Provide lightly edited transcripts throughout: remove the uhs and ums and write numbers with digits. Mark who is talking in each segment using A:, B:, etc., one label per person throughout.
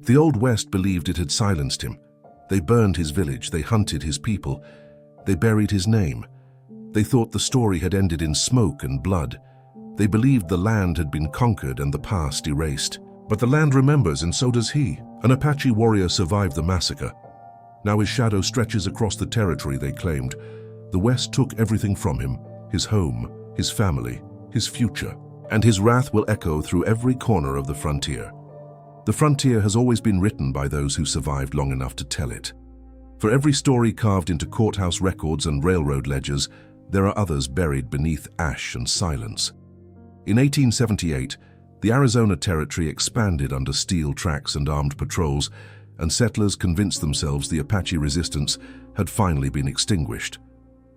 A: The Old West believed it had silenced him. They burned his village, they hunted his people, they buried his name. They thought the story had ended in smoke and blood. They believed the land had been conquered and the past erased. But the land remembers, and so does he. An Apache warrior survived the massacre. Now his shadow stretches across the territory they claimed. The West took everything from him, his home, his family, his future, and his wrath will echo through every corner of the frontier. The frontier has always been written by those who survived long enough to tell it. For every story carved into courthouse records and railroad ledgers, there are others buried beneath ash and silence. In 1878, the Arizona Territory expanded under steel tracks and armed patrols, and settlers convinced themselves the Apache resistance had finally been extinguished.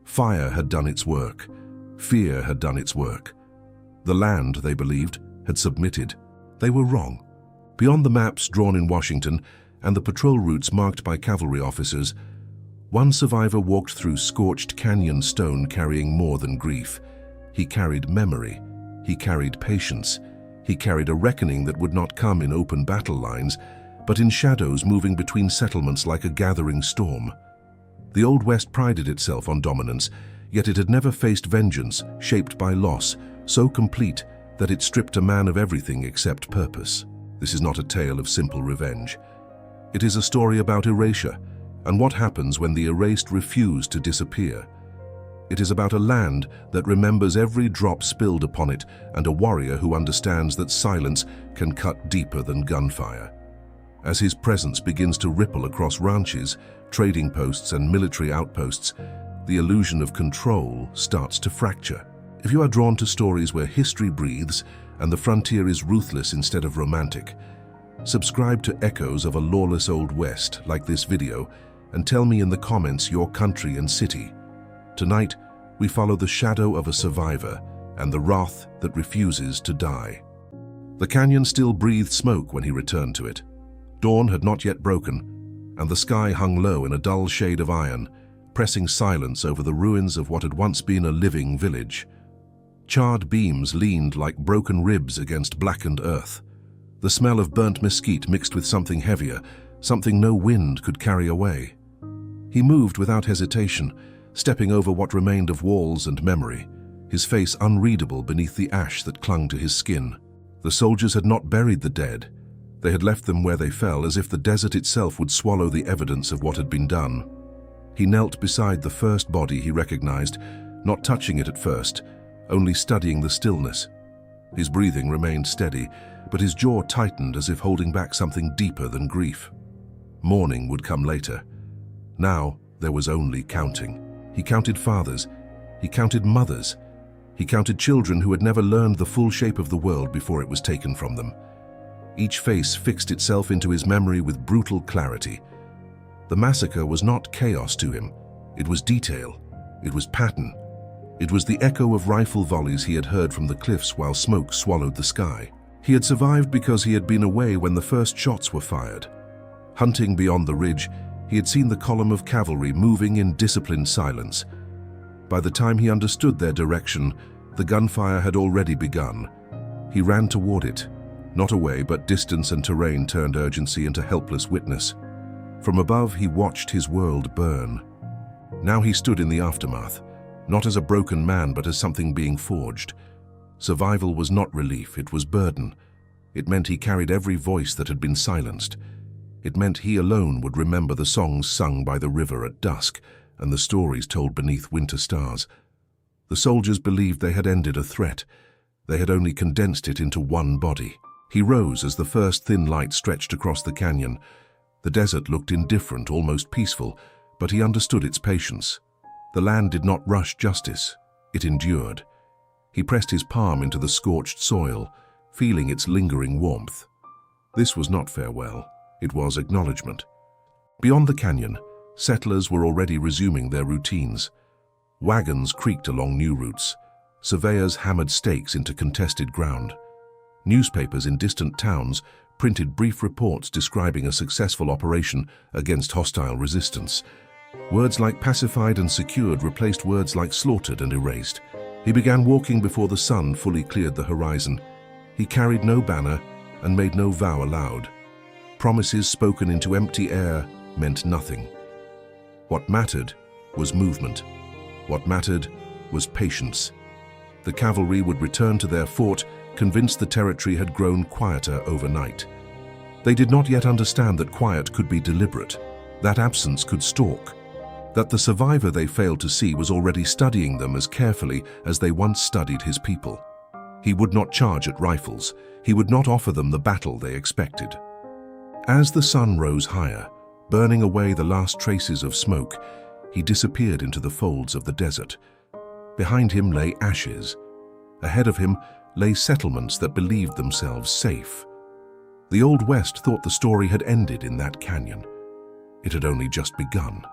A: Fire had done its work. Fear had done its work. The land, they believed, had submitted. They were wrong. Beyond the maps drawn in Washington and the patrol routes marked by cavalry officers, one survivor walked through scorched canyon stone carrying more than grief. He carried memory. He carried patience. He carried a reckoning that would not come in open battle lines, but in shadows moving between settlements like a gathering storm. The Old West prided itself on dominance, yet it had never faced vengeance, shaped by loss, so complete that it stripped a man of everything except purpose. This is not a tale of simple revenge. It is a story about erasure, and what happens when the erased refuse to disappear. It is about a land that remembers every drop spilled upon it, and a warrior who understands that silence can cut deeper than gunfire. As his presence begins to ripple across ranches, trading posts, and military outposts, the illusion of control starts to fracture. If you are drawn to stories where history breathes and the frontier is ruthless instead of romantic, subscribe to Echoes of a Lawless Old West like this video and tell me in the comments your country and city. Tonight, we follow the shadow of a survivor and the wrath that refuses to die. The canyon still breathed smoke when he returned to it. Dawn had not yet broken, and the sky hung low in a dull shade of iron, pressing silence over the ruins of what had once been a living village. Charred beams leaned like broken ribs against blackened earth. The smell of burnt mesquite mixed with something heavier, something no wind could carry away. He moved without hesitation, stepping over what remained of walls and memory, his face unreadable beneath the ash that clung to his skin. The soldiers had not buried the dead. They had left them where they fell, as if the desert itself would swallow the evidence of what had been done. He knelt beside the first body he recognized, not touching it at first, only studying the stillness. His breathing remained steady, but his jaw tightened as if holding back something deeper than grief. Morning would come later. Now there was only counting. He counted fathers. He counted mothers. He counted children who had never learned the full shape of the world before it was taken from them. Each face fixed itself into his memory with brutal clarity. The massacre was not chaos to him. It was detail. It was pattern. It was the echo of rifle volleys he had heard from the cliffs while smoke swallowed the sky. He had survived because he had been away when the first shots were fired. Hunting beyond the ridge, he had seen the column of cavalry moving in disciplined silence. By the time he understood their direction, the gunfire had already begun. He ran toward it. Not away, but distance and terrain turned urgency into helpless witness. From above, he watched his world burn. Now he stood in the aftermath, not as a broken man, but as something being forged. Survival was not relief, it was burden. It meant he carried every voice that had been silenced. It meant he alone would remember the songs sung by the river at dusk and the stories told beneath winter stars. The soldiers believed they had ended a threat. They had only condensed it into one body. He rose as the first thin light stretched across the canyon. The desert looked indifferent, almost peaceful, but he understood its patience. The land did not rush justice. It endured. He pressed his palm into the scorched soil, feeling its lingering warmth. This was not farewell. It was acknowledgement. Beyond the canyon, settlers were already resuming their routines. Wagons creaked along new routes. Surveyors hammered stakes into contested ground. Newspapers in distant towns printed brief reports describing a successful operation against hostile resistance. Words like pacified and secured replaced words like slaughtered and erased. He began walking before the sun fully cleared the horizon. He carried no banner and made no vow aloud. promises spoken into empty air meant nothing. What mattered was movement. What mattered was patience. The cavalry would return to their fort, convinced the territory had grown quieter overnight. They did not yet understand that quiet could be deliberate, that absence could stalk, that the survivor they failed to see was already studying them as carefully as they once studied his people. He would not charge at rifles. He would not offer them the battle they expected. As the sun rose higher, burning away the last traces of smoke, he disappeared into the folds of the desert. Behind him lay ashes. Ahead of him lay settlements that believed themselves safe. The Old West thought the story had ended in that canyon. It had only just begun.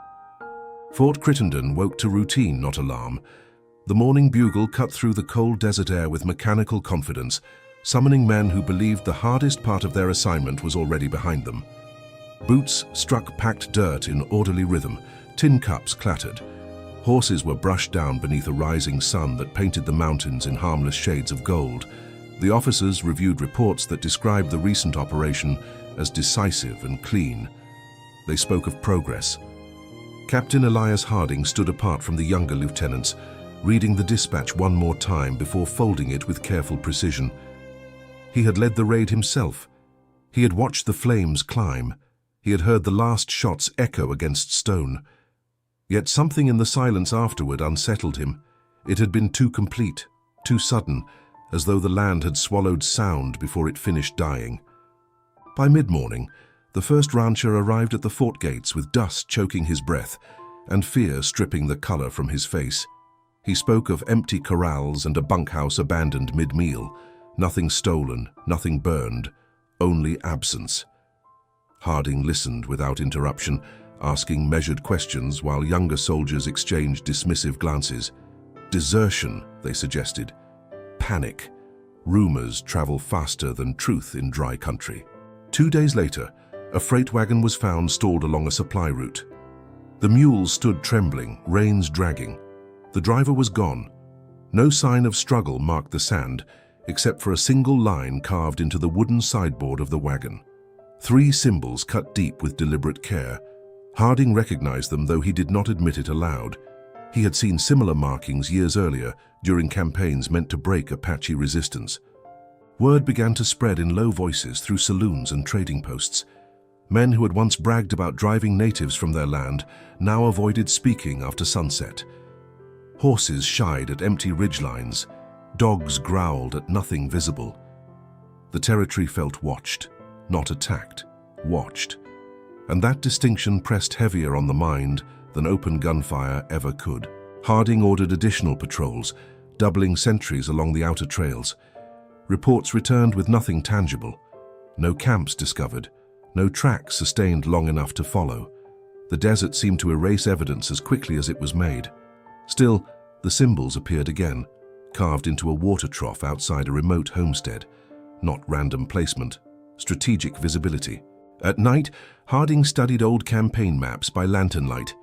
A: Fort Crittenden woke to routine, not alarm. The morning bugle cut through the cold desert air with mechanical confidence, summoning men who believed the hardest part of their assignment was already behind them. Boots struck packed dirt in orderly rhythm. Tin cups clattered. Horses were brushed down beneath a rising sun that painted the mountains in harmless shades of gold. The officers reviewed reports that described the recent operation as decisive and clean. They spoke of progress. Captain Elias Harding stood apart from the younger lieutenants, reading the dispatch one more time before folding it with careful precision. He had led the raid himself. He had watched the flames climb. He had heard the last shots echo against stone. Yet something in the silence afterward unsettled him. It had been too complete, too sudden, as though the land had swallowed sound before it finished dying. By mid-morning, the first rancher arrived at the fort gates with dust choking his breath and fear stripping the color from his face. He spoke of empty corrals and a bunkhouse abandoned mid-meal. Nothing stolen, nothing burned, only absence. Harding listened without interruption, asking measured questions while younger soldiers exchanged dismissive glances. Desertion, they suggested. Panic. Rumors travel faster than truth in dry country. 2 days later, a freight wagon was found stalled along a supply route. The mules stood trembling, reins dragging. The driver was gone. No sign of struggle marked the sand, except for a single line carved into the wooden sideboard of the wagon. 3 symbols cut deep with deliberate care. Harding recognized them, though he did not admit it aloud. He had seen similar markings years earlier during campaigns meant to break Apache resistance. Word began to spread in low voices through saloons and trading posts. Men who had once bragged about driving natives from their land now avoided speaking after sunset. Horses shied at empty ridgelines. Dogs growled at nothing visible. The territory felt watched, not attacked, watched. And that distinction pressed heavier on the mind than open gunfire ever could. Harding ordered additional patrols, doubling sentries along the outer trails. Reports returned with nothing tangible. No camps discovered, no tracks sustained long enough to follow. The desert seemed to erase evidence as quickly as it was made. Still, the symbols appeared again, carved into a water trough outside a remote homestead. Not random placement, strategic visibility. At night, Harding studied old campaign maps by lantern light.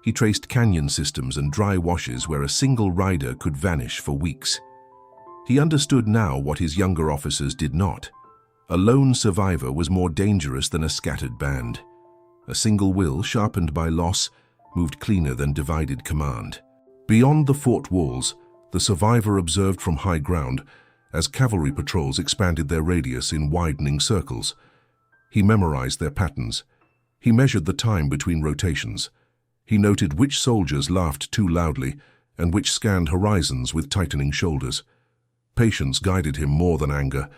A: He traced canyon systems and dry washes where a single rider could vanish for weeks. He understood now what his younger officers did not. A lone survivor was more dangerous than a scattered band. A single will, sharpened by loss, moved cleaner than divided command. Beyond the fort walls, the survivor observed from high ground as cavalry patrols expanded their radius in widening circles. He memorized their patterns. He measured the time between rotations. He noted which soldiers laughed too loudly and which scanned horizons with tightening shoulders. Patience guided him more than anger.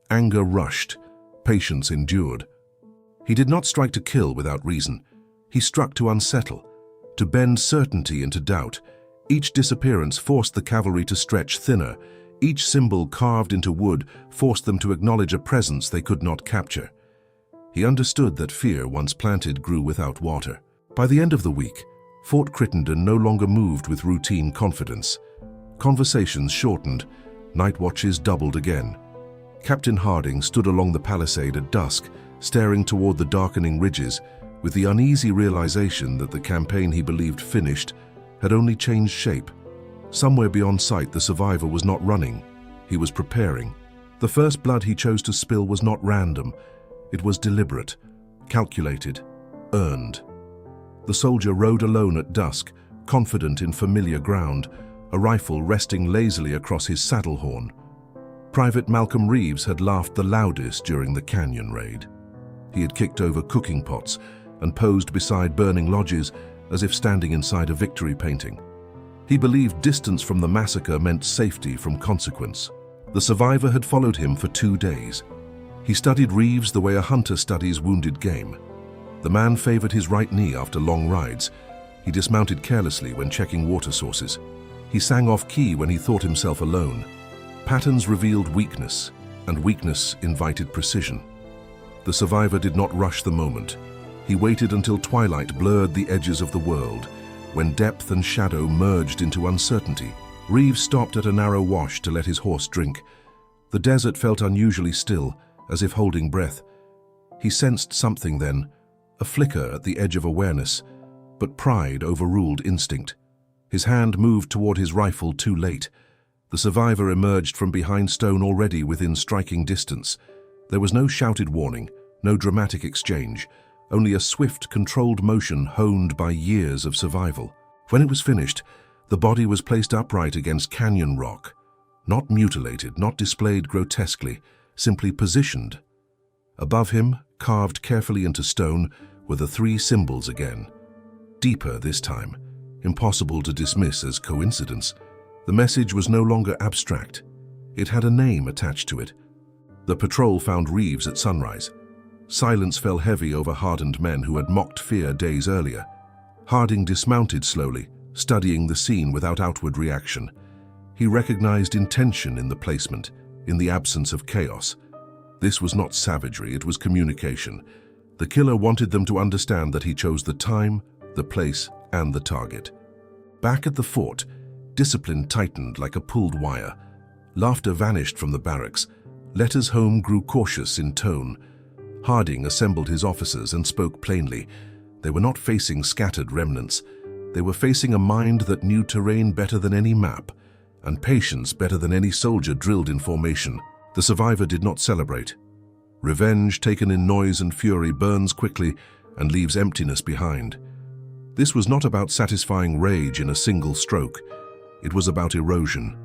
A: Anger rushed. Patience endured. He did not strike to kill without reason. He struck to unsettle, to bend certainty into doubt. Each disappearance forced the cavalry to stretch thinner. Each symbol carved into wood forced them to acknowledge a presence they could not capture. He understood that fear, once planted, grew without water. By the end of the week, Fort Crittenden no longer moved with routine confidence. Conversations shortened. Night watches doubled again. Captain Harding stood along the palisade at dusk, staring toward the darkening ridges, with the uneasy realization that the campaign he believed finished had only changed shape. Somewhere beyond sight, the survivor was not running. He was preparing. The first blood he chose to spill was not random. It was deliberate, calculated, earned. The soldier rode alone at dusk, confident in familiar ground, a rifle resting lazily across his saddle horn. Private Malcolm Reeves had laughed the loudest during the canyon raid. He had kicked over cooking pots and posed beside burning lodges as if standing inside a victory painting. He believed distance from the massacre meant safety from consequence. The survivor had followed him for 2 days. He studied Reeves the way a hunter studies wounded game. The man favored his right knee after long rides. He dismounted carelessly when checking water sources. He sang off key when he thought himself alone. Patterns revealed weakness, and weakness invited precision. The survivor did not rush the moment. He waited until twilight blurred the edges of the world, when depth and shadow merged into uncertainty. Reeves stopped at a narrow wash to let his horse drink. The desert felt unusually still, as if holding breath. He sensed something then, a flicker at the edge of awareness, but pride overruled instinct. His hand moved toward his rifle too late. The survivor emerged from behind stone already within striking distance. There was no shouted warning, no dramatic exchange, only a swift, controlled motion honed by years of survival. When it was finished, the body was placed upright against canyon rock, not mutilated, not displayed grotesquely, simply positioned. Above him, carved carefully into stone, were the 3 symbols again. Deeper this time, impossible to dismiss as coincidence. The message was no longer abstract. It had a name attached to it. The patrol found Reeves at sunrise. Silence fell heavy over hardened men who had mocked fear days earlier. Harding dismounted slowly, studying the scene without outward reaction. He recognized intention in the placement, in the absence of chaos. This was not savagery, it was communication. The killer wanted them to understand that he chose the time, the place, and the target. Back at the fort, discipline tightened like a pulled wire. Laughter vanished from the barracks. Letters home grew cautious in tone. Harding assembled his officers and spoke plainly. They were not facing scattered remnants. They were facing a mind that knew terrain better than any map, and patience better than any soldier drilled in formation. The survivor did not celebrate. Revenge taken in noise and fury burns quickly and leaves emptiness behind. This was not about satisfying rage in a single stroke. It was about erosion.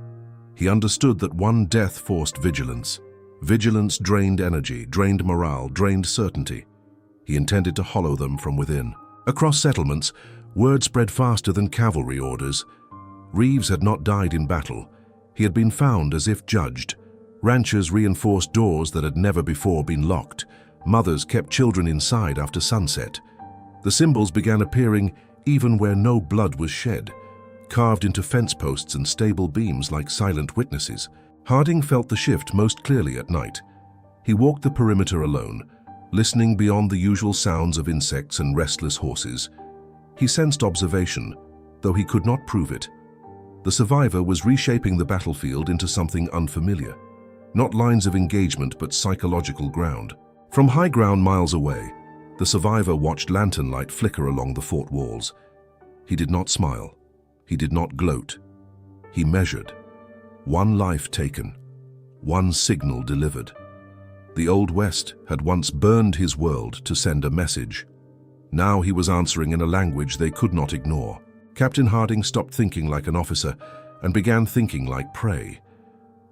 A: He understood that one death forced vigilance. Vigilance drained energy, drained morale, drained certainty. He intended to hollow them from within. Across settlements, word spread faster than cavalry orders. Reeves had not died in battle. He had been found as if judged. Ranchers reinforced doors that had never before been locked. Mothers kept children inside after sunset. The symbols began appearing even where no blood was shed, carved into fence posts and stable beams like silent witnesses. Harding felt the shift most clearly at night. He walked the perimeter alone, listening beyond the usual sounds of insects and restless horses. He sensed observation, though he could not prove it. The survivor was reshaping the battlefield into something unfamiliar. Not lines of engagement, but psychological ground. From high ground miles away, the survivor watched lantern light flicker along the fort walls. He did not smile. He did not gloat. He measured. One life taken. One signal delivered. The Old West had once burned his world to send a message. Now he was answering in a language they could not ignore. Captain Harding stopped thinking like an officer and began thinking like prey.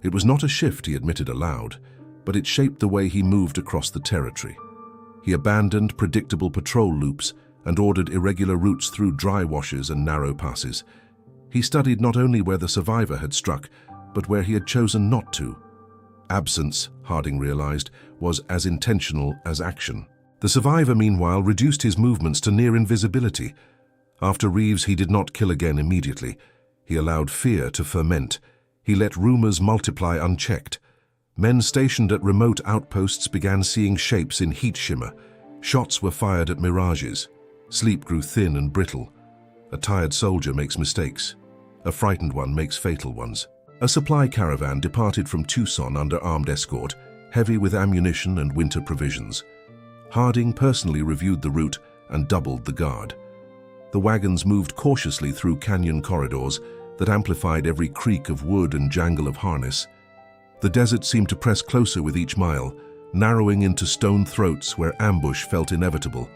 A: It was not a shift, he admitted aloud, but it shaped the way he moved across the territory. He abandoned predictable patrol loops and ordered irregular routes through dry washes and narrow passes. He studied not only where the survivor had struck, but where he had chosen not to. Absence, Harding realized, was as intentional as action. The survivor, meanwhile, reduced his movements to near invisibility. After Reeves, he did not kill again immediately. He allowed fear to ferment. He let rumors multiply unchecked. Men stationed at remote outposts began seeing shapes in heat shimmer. Shots were fired at mirages. Sleep grew thin and brittle. A tired soldier makes mistakes. A frightened one makes fatal ones. A supply caravan departed from Tucson under armed escort, heavy with ammunition and winter provisions. Harding personally reviewed the route and doubled the guard. The wagons moved cautiously through canyon corridors that amplified every creak of wood and jangle of harness. The desert seemed to press closer with each mile, narrowing into stone throats where ambush felt inevitable.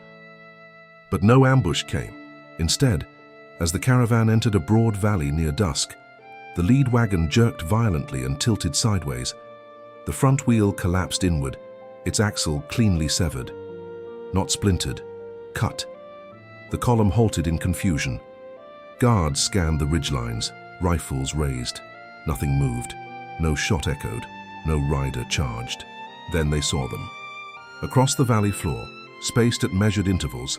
A: But no ambush came. Instead, as the caravan entered a broad valley near dusk, the lead wagon jerked violently and tilted sideways. The front wheel collapsed inward, its axle cleanly severed. Not splintered, cut. The column halted in confusion. Guards scanned the ridgelines, rifles raised. Nothing moved, no shot echoed, no rider charged. Then they saw them. Across the valley floor, spaced at measured intervals,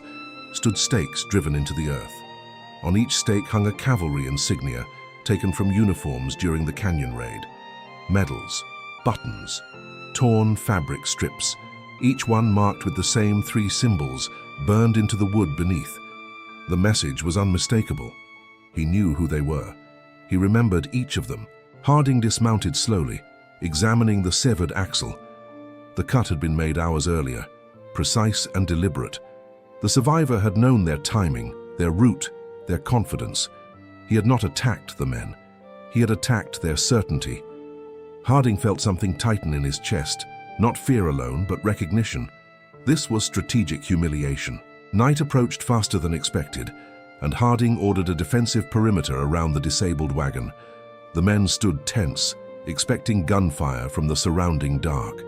A: stood stakes driven into the earth. On each stake hung a cavalry insignia taken from uniforms during the canyon raid. Medals, buttons, torn fabric strips, each one marked with the same 3 symbols burned into the wood beneath. The message was unmistakable. He knew who they were. He remembered each of them. Harding dismounted slowly, examining the severed axle. The cut had been made hours earlier, precise and deliberate. The survivor had known their timing, their route, their confidence. He had not attacked the men. He had attacked their certainty. Harding felt something tighten in his chest, not fear alone, but recognition. This was strategic humiliation. Night approached faster than expected, and Harding ordered a defensive perimeter around the disabled wagon. The men stood tense, expecting gunfire from the surrounding dark.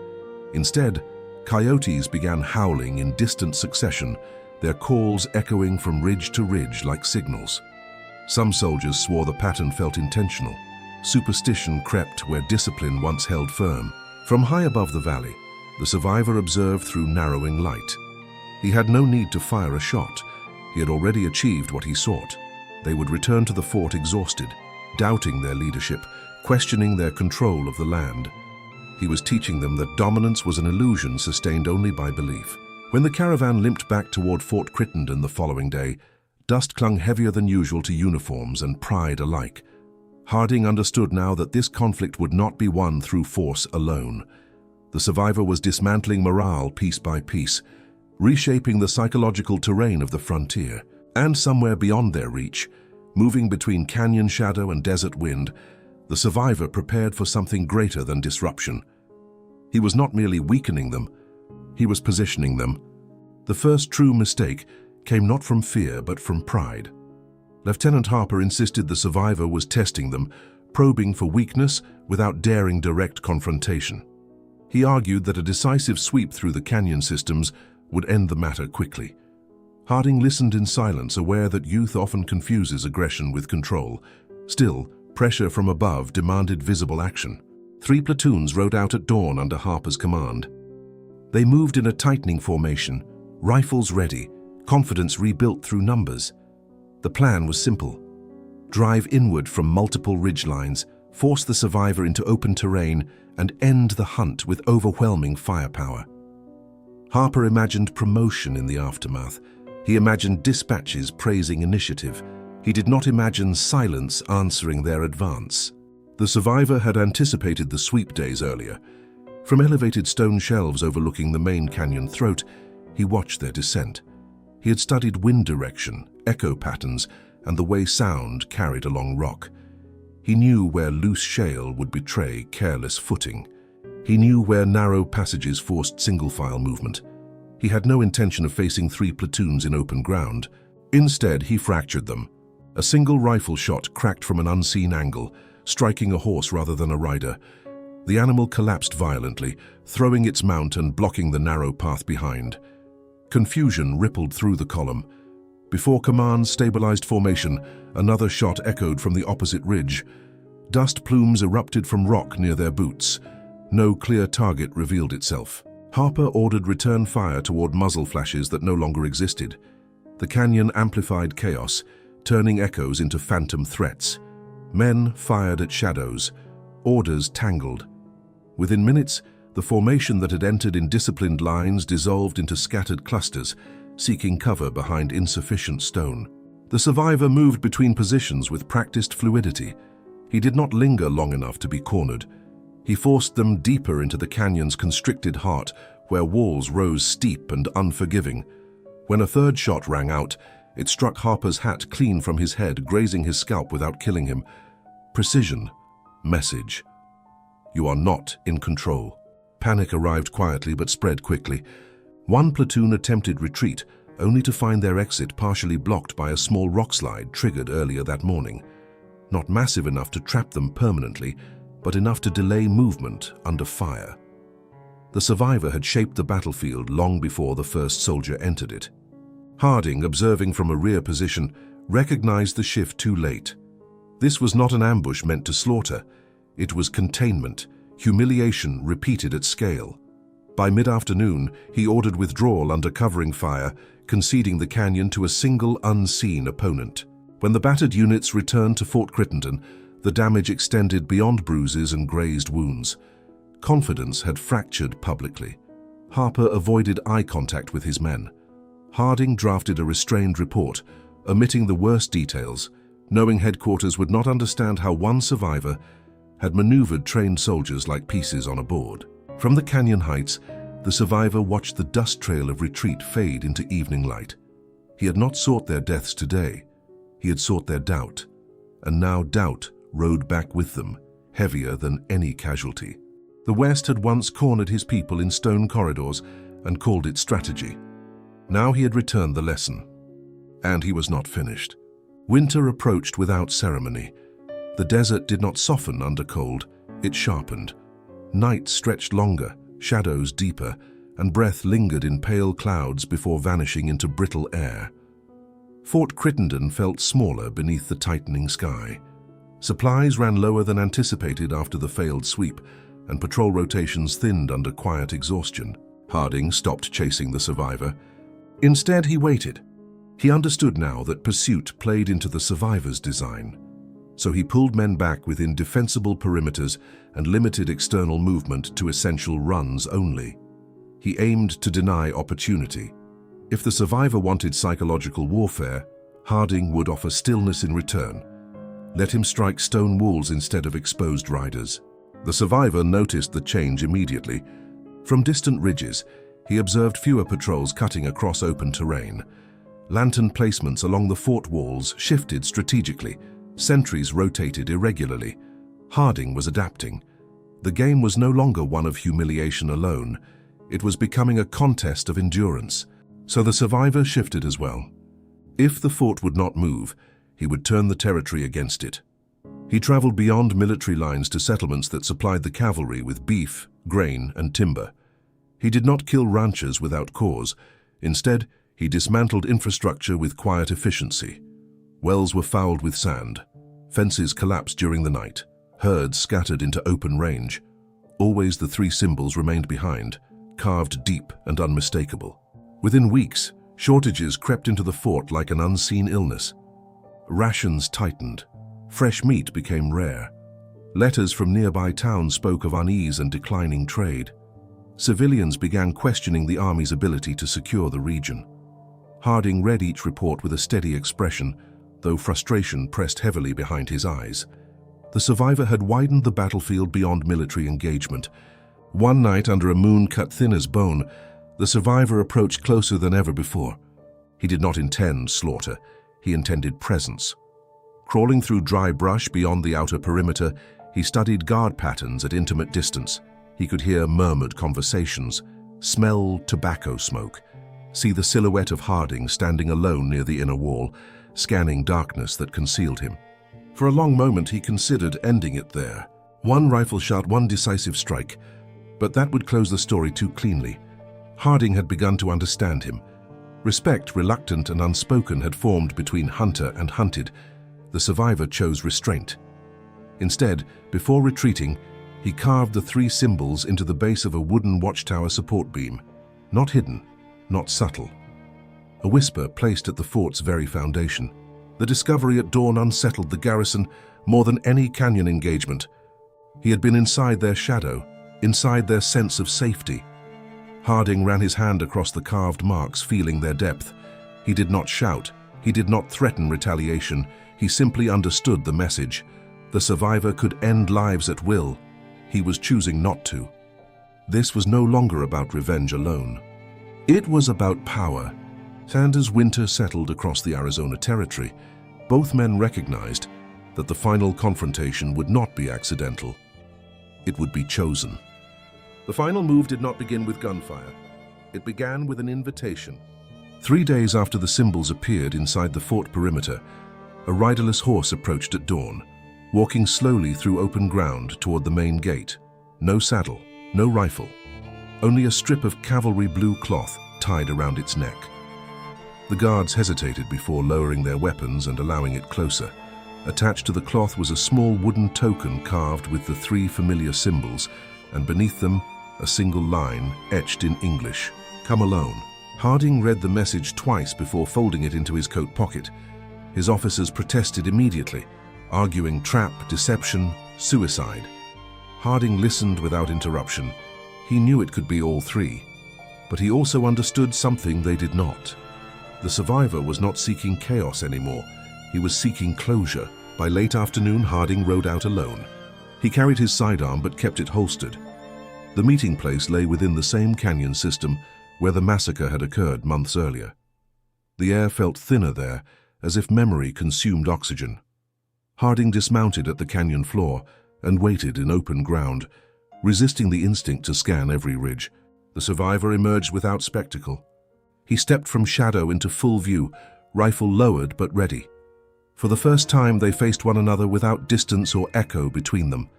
A: Instead, coyotes began howling in distant succession, their calls echoing from ridge to ridge like signals. Some soldiers swore the pattern felt intentional. Superstition crept where discipline once held firm. From high above the valley, the survivor observed through narrowing light. He had no need to fire a shot. He had already achieved what he sought. They would return to the fort exhausted, doubting their leadership, questioning their control of the land. He was teaching them that dominance was an illusion sustained only by belief. When the caravan limped back toward Fort Crittenden the following day, dust clung heavier than usual to uniforms and pride alike. Harding understood now that this conflict would not be won through force alone. The survivor was dismantling morale piece by piece, reshaping the psychological terrain of the frontier. And somewhere beyond their reach, moving between canyon shadow and desert wind, the survivor prepared for something greater than disruption. He was not merely weakening them, he was positioning them. The first true mistake came not from fear but from pride. Lieutenant Harper insisted the survivor was testing them, probing for weakness without daring direct confrontation. He argued that a decisive sweep through the canyon systems would end the matter quickly. Harding listened in silence, aware that youth often confuses aggression with control. Still, pressure from above demanded visible action. 3 platoons rode out at dawn under Harper's command. They moved in a tightening formation, rifles ready, confidence rebuilt through numbers. The plan was simple. Drive inward from multiple ridgelines, force the survivor into open terrain, and end the hunt with overwhelming firepower. Harper imagined promotion in the aftermath. He imagined dispatches praising initiative. He did not imagine silence answering their advance. The survivor had anticipated the sweep days earlier. From elevated stone shelves overlooking the main canyon throat, he watched their descent. He had studied wind direction, echo patterns, and the way sound carried along rock. He knew where loose shale would betray careless footing. He knew where narrow passages forced single-file movement. He had no intention of facing 3 platoons in open ground. Instead, he fractured them. A single rifle shot cracked from an unseen angle, striking a horse rather than a rider. The animal collapsed violently, throwing its mount and blocking the narrow path behind. Confusion rippled through the column. Before command stabilized formation, another shot echoed from the opposite ridge. Dust plumes erupted from rock near their boots. No clear target revealed itself. Harper ordered return fire toward muzzle flashes that no longer existed. The canyon amplified chaos, turning echoes into phantom threats. Men fired at shadows. Orders tangled. Within minutes, the formation that had entered in disciplined lines dissolved into scattered clusters, seeking cover behind insufficient stone. The survivor moved between positions with practiced fluidity. He did not linger long enough to be cornered. He forced them deeper into the canyon's constricted heart, where walls rose steep and unforgiving. When a third shot rang out, it struck Harper's hat clean from his head, grazing his scalp without killing him. Precision. Message. You are not in control. Panic arrived quietly but spread quickly. One platoon attempted retreat, only to find their exit partially blocked by a small rockslide triggered earlier that morning. Not massive enough to trap them permanently, but enough to delay movement under fire. The survivor had shaped the battlefield long before the first soldier entered it. Harding, observing from a rear position, recognized the shift too late. This was not an ambush meant to slaughter. It was containment, humiliation repeated at scale. By mid-afternoon, he ordered withdrawal under covering fire, conceding the canyon to a single unseen opponent. When the battered units returned to Fort Crittenden, the damage extended beyond bruises and grazed wounds. Confidence had fractured publicly. Harper avoided eye contact with his men. Harding drafted a restrained report, omitting the worst details, knowing headquarters would not understand how one survivor had maneuvered trained soldiers like pieces on a board. From the canyon heights, the survivor watched the dust trail of retreat fade into evening light. He had not sought their deaths today. He had sought their doubt, and now doubt rode back with them, heavier than any casualty. The West had once cornered his people in stone corridors and called it strategy. Now he had returned the lesson. And he was not finished. Winter approached without ceremony. The desert did not soften under cold, it sharpened. Night stretched longer, shadows deeper, and breath lingered in pale clouds before vanishing into brittle air. Fort Crittenden felt smaller beneath the tightening sky. Supplies ran lower than anticipated after the failed sweep, and patrol rotations thinned under quiet exhaustion. Harding stopped chasing the survivor. Instead, he waited. He understood now that pursuit played into the survivor's design. So he pulled men back within defensible perimeters and limited external movement to essential runs only. He aimed to deny opportunity. If the survivor wanted psychological warfare, Harding would offer stillness in return. Let him strike stone walls instead of exposed riders. The survivor noticed the change immediately. From distant ridges, he observed fewer patrols cutting across open terrain. Lantern placements along the fort walls shifted strategically. Sentries rotated irregularly. Harding was adapting. The game was no longer one of humiliation alone. It was becoming a contest of endurance. So the survivor shifted as well. If the fort would not move, he would turn the territory against it. He traveled beyond military lines to settlements that supplied the cavalry with beef, grain, and timber. He did not kill ranchers without cause. Instead, he dismantled infrastructure with quiet efficiency. Wells were fouled with sand. Fences collapsed during the night. Herds scattered into open range. Always the three symbols remained behind, carved deep and unmistakable. Within weeks, shortages crept into the fort like an unseen illness. Rations tightened. Fresh meat became rare. Letters from nearby towns spoke of unease and declining trade. Civilians began questioning the army's ability to secure the region. Harding read each report with a steady expression, though frustration pressed heavily behind his eyes. The survivor had widened the battlefield beyond military engagement. One night, under a moon cut thin as bone, the survivor approached closer than ever before. He did not intend slaughter. He intended presence. Crawling through dry brush beyond the outer perimeter, he studied guard patterns at intimate distance. He could hear murmured conversations, smell tobacco smoke, see the silhouette of Harding standing alone near the inner wall, scanning darkness that concealed him. For a long moment he considered ending it there. One rifle shot, one decisive strike, but that would close the story too cleanly. Harding had begun to understand him. Respect, reluctant and unspoken, had formed between hunter and hunted. The survivor chose restraint. Instead, before retreating, he carved the three symbols into the base of a wooden watchtower support beam. Not hidden, not subtle. A whisper placed at the fort's very foundation. The discovery at dawn unsettled the garrison more than any canyon engagement. He had been inside their shadow, inside their sense of safety. Harding ran his hand across the carved marks, feeling their depth. He did not shout. He did not threaten retaliation. He simply understood the message. The survivor could end lives at will. He was choosing not to. This was no longer about revenge alone. It was about power. And as winter settled across the Arizona territory, both men recognized that the final confrontation would not be accidental. It would be chosen. The final move did not begin with gunfire. It began with an invitation. 3 days after the symbols appeared inside the fort perimeter, a riderless horse approached at dawn, walking slowly through open ground toward the main gate. No saddle, no rifle, only a strip of cavalry blue cloth tied around its neck. The guards hesitated before lowering their weapons and allowing it closer. Attached to the cloth was a small wooden token carved with the 3 familiar symbols, and beneath them, a single line etched in English, "Come alone." Harding read the message twice before folding it into his coat pocket. His officers protested immediately, arguing trap, deception, suicide. Harding listened without interruption. He knew it could be all 3, but he also understood something they did not. The survivor was not seeking chaos anymore. He was seeking closure. By late afternoon, Harding rode out alone. He carried his sidearm but kept it holstered. The meeting place lay within the same canyon system where the massacre had occurred months earlier. The air felt thinner there, as if memory consumed oxygen. Harding dismounted at the canyon floor and waited in open ground, resisting the instinct to scan every ridge. The survivor emerged without spectacle. He stepped from shadow into full view, rifle lowered but ready. For the first time, they faced one another without distance or echo between them.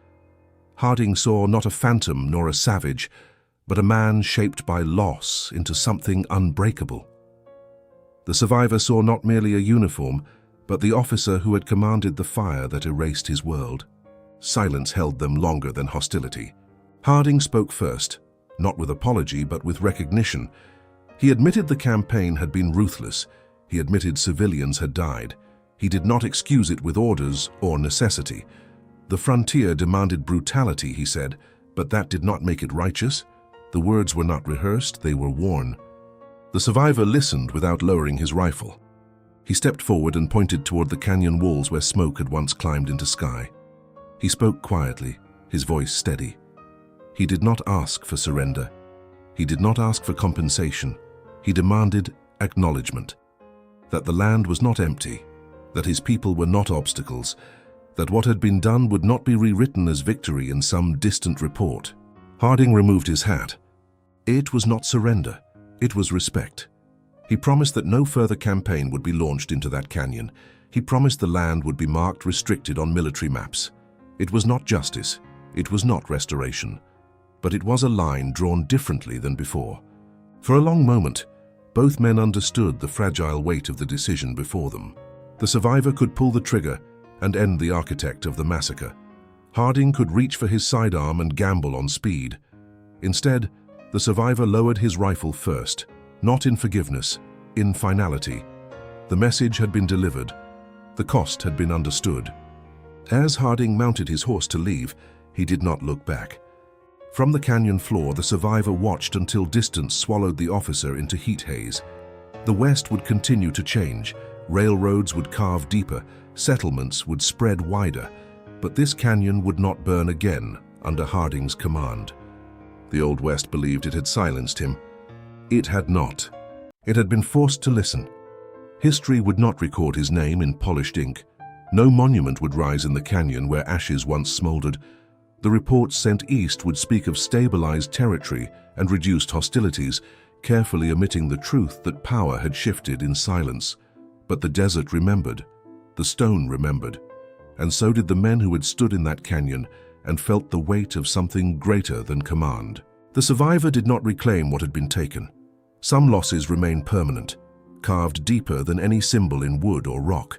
A: Harding saw not a phantom nor a savage, but a man shaped by loss into something unbreakable. The survivor saw not merely a uniform, but the officer who had commanded the fire that erased his world. Silence held them longer than hostility. Harding spoke first, not with apology but with recognition. He admitted the campaign had been ruthless. He admitted civilians had died. He did not excuse it with orders or necessity. The frontier demanded brutality, he said, but that did not make it righteous. The words were not rehearsed, they were worn. The survivor listened without lowering his rifle. He stepped forward and pointed toward the canyon walls where smoke had once climbed into sky. He spoke quietly, his voice steady. He did not ask for surrender. He did not ask for compensation. He demanded acknowledgement. That the land was not empty, that his people were not obstacles, that what had been done would not be rewritten as victory in some distant report. Harding removed his hat. It was not surrender, it was respect. He promised that no further campaign would be launched into that canyon. He promised the land would be marked restricted on military maps. It was not justice, it was not restoration, but it was a line drawn differently than before. For a long moment, both men understood the fragile weight of the decision before them. The survivor could pull the trigger and end the architect of the massacre. Harding could reach for his sidearm and gamble on speed. Instead, the survivor lowered his rifle first, not in forgiveness, in finality. The message had been delivered. The cost had been understood. As Harding mounted his horse to leave, he did not look back. From the canyon floor, the survivor watched until distance swallowed the officer into heat haze. The West would continue to change. Railroads would carve deeper, settlements would spread wider, but this canyon would not burn again under Harding's command. The Old West believed it had silenced him. It had not. It had been forced to listen. History would not record his name in polished ink. No monument would rise in the canyon where ashes once smoldered. The reports sent east would speak of stabilized territory and reduced hostilities, carefully omitting the truth that power had shifted in silence. But the desert remembered. The stone remembered. And so did the men who had stood in that canyon and felt the weight of something greater than command. The survivor did not reclaim what had been taken. Some losses remained permanent, carved deeper than any symbol in wood or rock,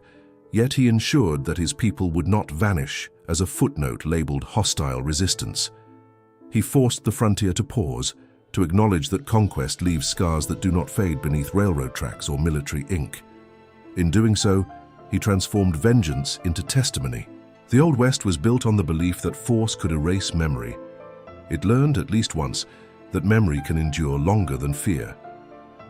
A: yet he ensured that his people would not vanish as a footnote labeled hostile resistance. He forced the frontier to pause, to acknowledge that conquest leaves scars that do not fade beneath railroad tracks or military ink. In doing so, he transformed vengeance into testimony. The Old West was built on the belief that force could erase memory. It learned at least once that memory can endure longer than fear.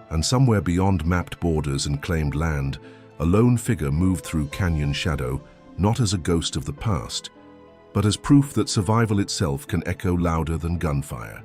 A: And somewhere beyond mapped borders and claimed land, a lone figure moved through canyon shadow, not as a ghost of the past, but as proof that survival itself can echo louder than gunfire.